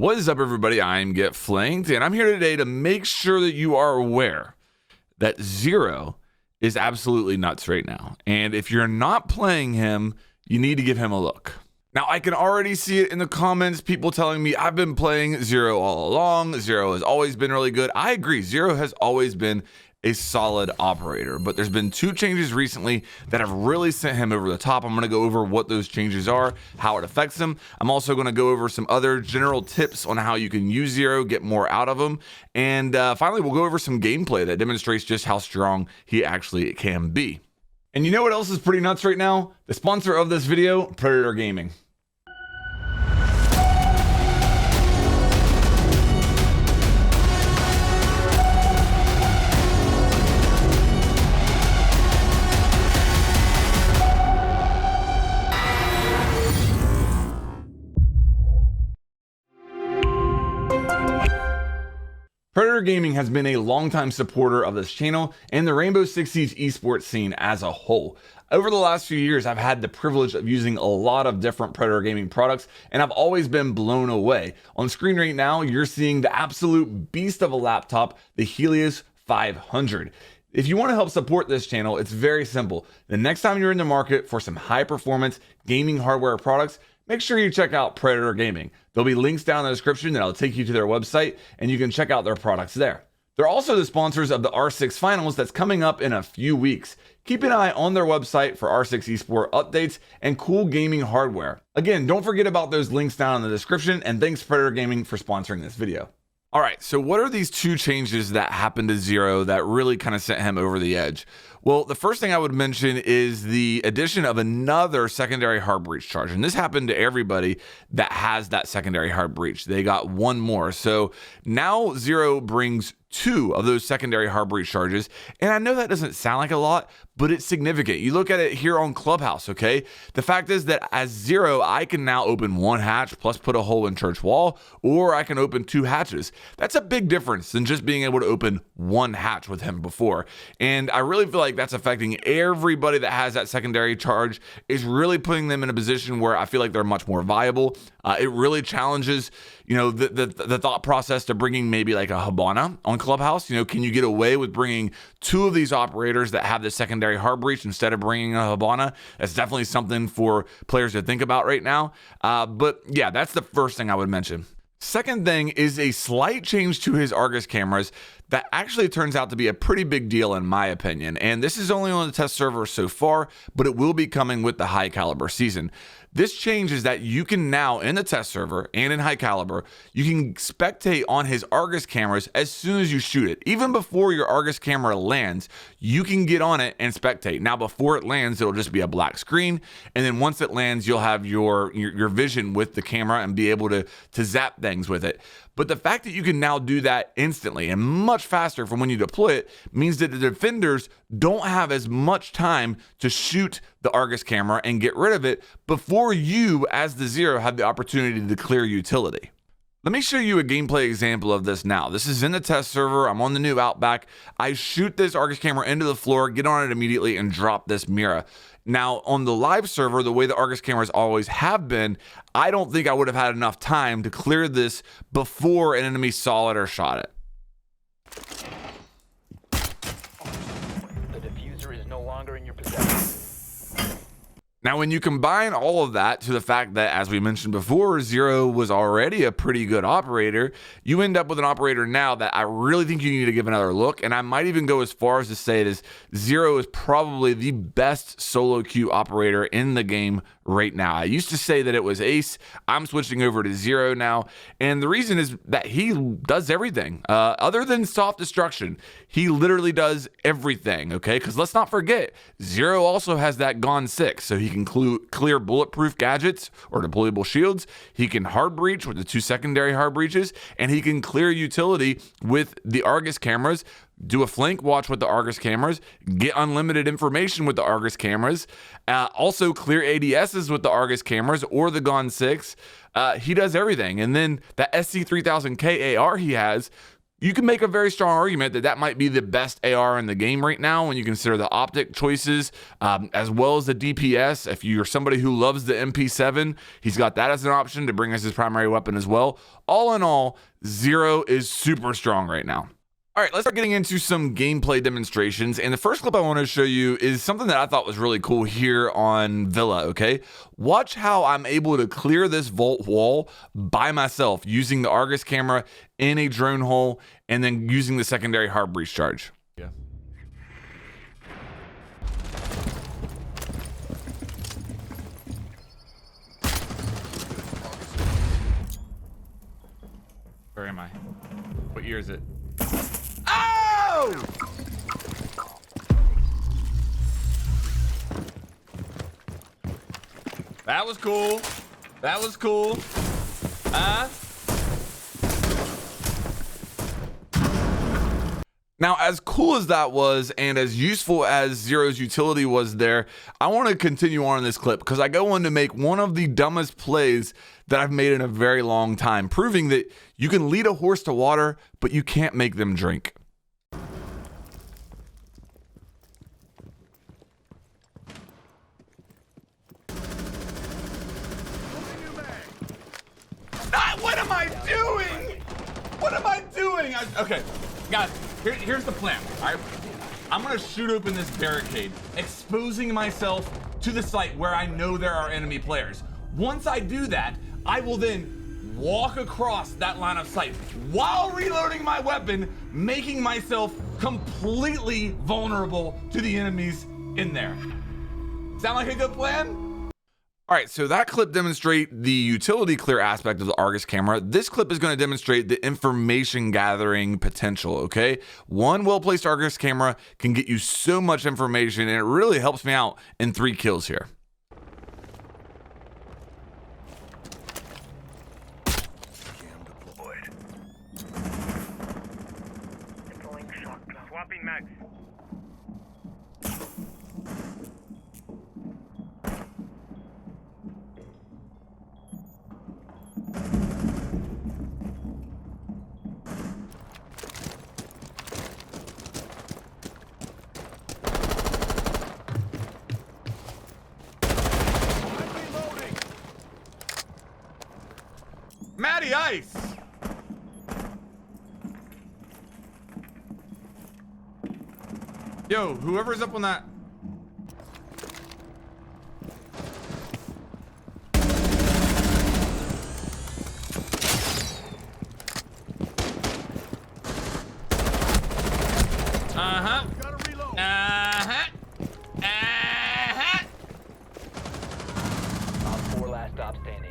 What is up, everybody? I'm Get Flanked, and I'm here today to make sure that you are aware that Zero is absolutely nuts right now. And if you're not playing him, you need to give him a look. Now, I can already see it in the comments, people telling me I've been playing Zero all along. Zero has always been really good. I agree. Zero has always been a solid operator, but there's been two changes recently that have really sent him over the top. I'm going to go over what those changes are, how it affects him. I'm also going to go over some other general tips on how you can use Zero, get more out of him. And finally, we'll go over some gameplay that demonstrates just how strong he actually can be. And you know what else is pretty nuts right now? The sponsor of this video, Predator Gaming. Predator Gaming has been a longtime supporter of this channel and the Rainbow Six Siege esports scene as a whole. Over the last few years, I've had the privilege of using a lot of different Predator Gaming products, and I've always been blown away. On screen right now, you're seeing the absolute beast of a laptop, the Helios 500. If you want to help support this channel, it's very simple. The next time you're in the market for some high performance gaming hardware products, make sure you check out Predator Gaming. There'll be links down in the description that'll take you to their website, and you can check out their products there. They're also the sponsors of the R6 Finals that's coming up in a few weeks. Keep an eye on their website for R6 eSport updates and cool gaming hardware. Again, don't forget about those links down in the description, and thanks Predator Gaming for sponsoring this video. All right, so what are these two changes that happened to Zero that really kind of sent him over the edge? Well, the first thing I would mention is the addition of another secondary hard breach charge. And this happened to everybody that has that secondary hard breach. They got one more. So now Zero brings two of those secondary hard breach charges. And I know that doesn't sound like a lot, but it's significant. You look at it here on Clubhouse, okay? The fact is that as Zero, I can now open one hatch plus put a hole in church wall, or I can open two hatches. That's a big difference than just being able to open one hatch with him before. And I really feel like that's affecting everybody that has that secondary charge. Is really putting them in a position where I feel like they're much more viable. It really challenges, you know, the thought process to bringing maybe like a Hibana on Clubhouse. You know, can you get away with bringing two of these operators that have the secondary hard breach instead of bringing a Hibana? That's definitely something for players to think about right now. But yeah, that's the first thing I would mention. Second thing is a slight change to his Argus cameras that actually turns out to be a pretty big deal in my opinion. And this is only on the test server so far, but it will be coming with the high caliber season. This change is that you can now, in the test server and in high caliber, you can spectate on his Argus cameras as soon as you shoot it. Even before your Argus camera lands, you can get on it and spectate. Now, before it lands, it'll just be a black screen. And then once it lands, you'll have your vision with the camera and be able to zap things with it. But the fact that you can now do that instantly and much faster from when you deploy it means that the defenders don't have as much time to shoot the Argus camera and get rid of it before you, as the Zero, have the opportunity to clear utility. Let me show you a gameplay example of this now. This is in the test server. I'm on the new Outback. I shoot this Argus camera into the floor, get on it immediately, and drop this Mira. Now, on the live server, the way the Argus cameras always have been, I don't think I would have had enough time to clear this before an enemy saw it or shot it. The diffuser is no longer in your possession. Now, when you combine all of that to the fact that, as we mentioned before, Zero was already a pretty good operator, you end up with an operator now that I really think you need to give another look. And I might even go as far as to say it is Zero is probably the best solo queue operator in the game right now. I used to say that it was Ace. I'm switching over to Zero now. And the reason is that he does everything. Other than soft destruction, he literally does everything, okay? Because let's not forget, Zero also has that Gone 6, so he can clear bulletproof gadgets or deployable shields. He can hard breach with the two secondary hard breaches, and he can clear utility with the Argus cameras, do a flank watch with the Argus cameras, get unlimited information with the Argus cameras, also clear ADSs with the Argus cameras or the Gone 6. He does everything. And then that SC3000K AR he has You can make a very strong argument that that might be the best AR in the game right now when you consider the optic choices, as well as the DPS. If you're somebody who loves the MP7, he's got that as an option to bring as his primary weapon as well. All in all, Zero is super strong right now. All right, let's start getting into some gameplay demonstrations. And the first clip I want to show you is something that I thought was really cool here on Villa, okay? Watch how I'm able to clear this vault wall by myself using the Argus camera in a drone hole and then using the secondary hard breach charge. Yeah. Where am I? What year is it? Oh! That was cool. That was cool. Now, as cool as that was, and as useful as Zero's utility was there, I want to continue on in this clip because I go on to make one of the dumbest plays that I've made in a very long time, proving that you can lead a horse to water, but you can't make them drink. What am I doing? What am I doing? Okay, guys, here's the plan. All right, I'm gonna shoot open this barricade, exposing myself to the site where I know there are enemy players. Once I do that, I will then walk across that line of sight while reloading my weapon, making myself completely vulnerable to the enemies in there. Sound like a good plan? All right, so that clip demonstrates the utility clear aspect of the Argus camera. This clip is going to demonstrate the information gathering potential, okay? One well-placed Argus camera can get you so much information, and it really helps me out in 3 kills here. Cam deployed. Deploying shotgun. Swapping mags. Matty Ice! Yo, whoever's up on that. Uh-huh. Uh-huh. Uh-huh. Op 4 last stop standing.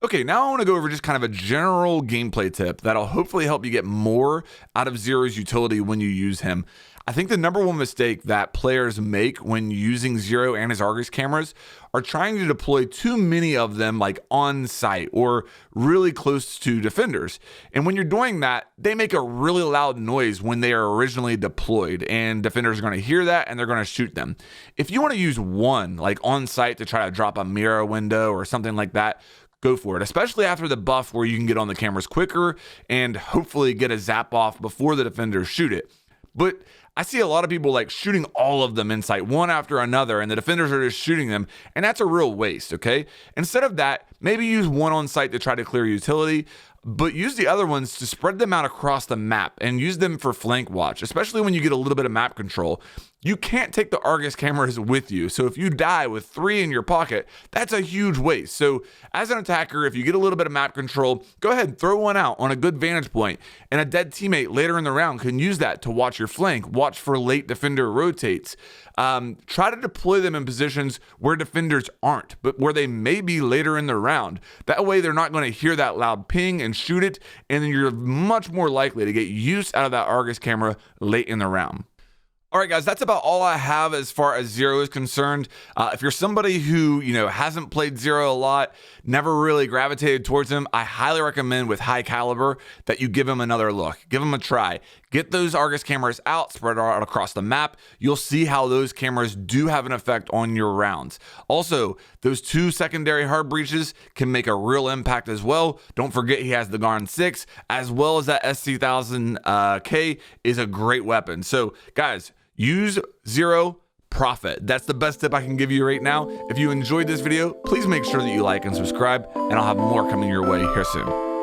Okay, now I want to go over just kind of a general gameplay tip that'll hopefully help you get more out of Zero's utility when you use him. I think the number one mistake that players make when using Zero and his Argus cameras are trying to deploy too many of them like on site or really close to defenders. And when you're doing that, they make a really loud noise when they are originally deployed, and defenders are going to hear that and they're going to shoot them. If you want to use one like on site to try to drop a mirror window or something like that, go for it, especially after the buff where you can get on the cameras quicker and hopefully get a zap off before the defenders shoot it. But I see a lot of people like shooting all of them in sight, one after another, and the defenders are just shooting them, and that's a real waste, okay? Instead of that, maybe use one on site to try to clear utility, but use the other ones to spread them out across the map and use them for flank watch, especially when you get a little bit of map control. You can't take the Argus cameras with you, so if you die with 3 in your pocket, that's a huge waste. So as an attacker, if you get a little bit of map control, go ahead and throw one out on a good vantage point, and a dead teammate later in the round can use that to watch your flank, watch for late defender rotates. Try to deploy them in positions where defenders aren't, but where they may be later in the round. That way they're not going to hear that loud ping and shoot it, and then you're much more likely to get use out of that Argus camera late in the round. All right, guys, that's about all I have as far as Zero is concerned. If you're somebody who, hasn't played Zero a lot, never really gravitated towards him, I highly recommend with high caliber that you give him another look. Give him a try. Get those Argus cameras out, spread out across the map. You'll see how those cameras do have an effect on your rounds. Also, those 2 secondary hard breaches can make a real impact as well. Don't forget he has the Garn 6, as well as that SC1000K is a great weapon. So guys, use Zero, profit. That's the best tip I can give you right now. If you enjoyed this video, please make sure that you like and subscribe, and I'll have more coming your way here soon.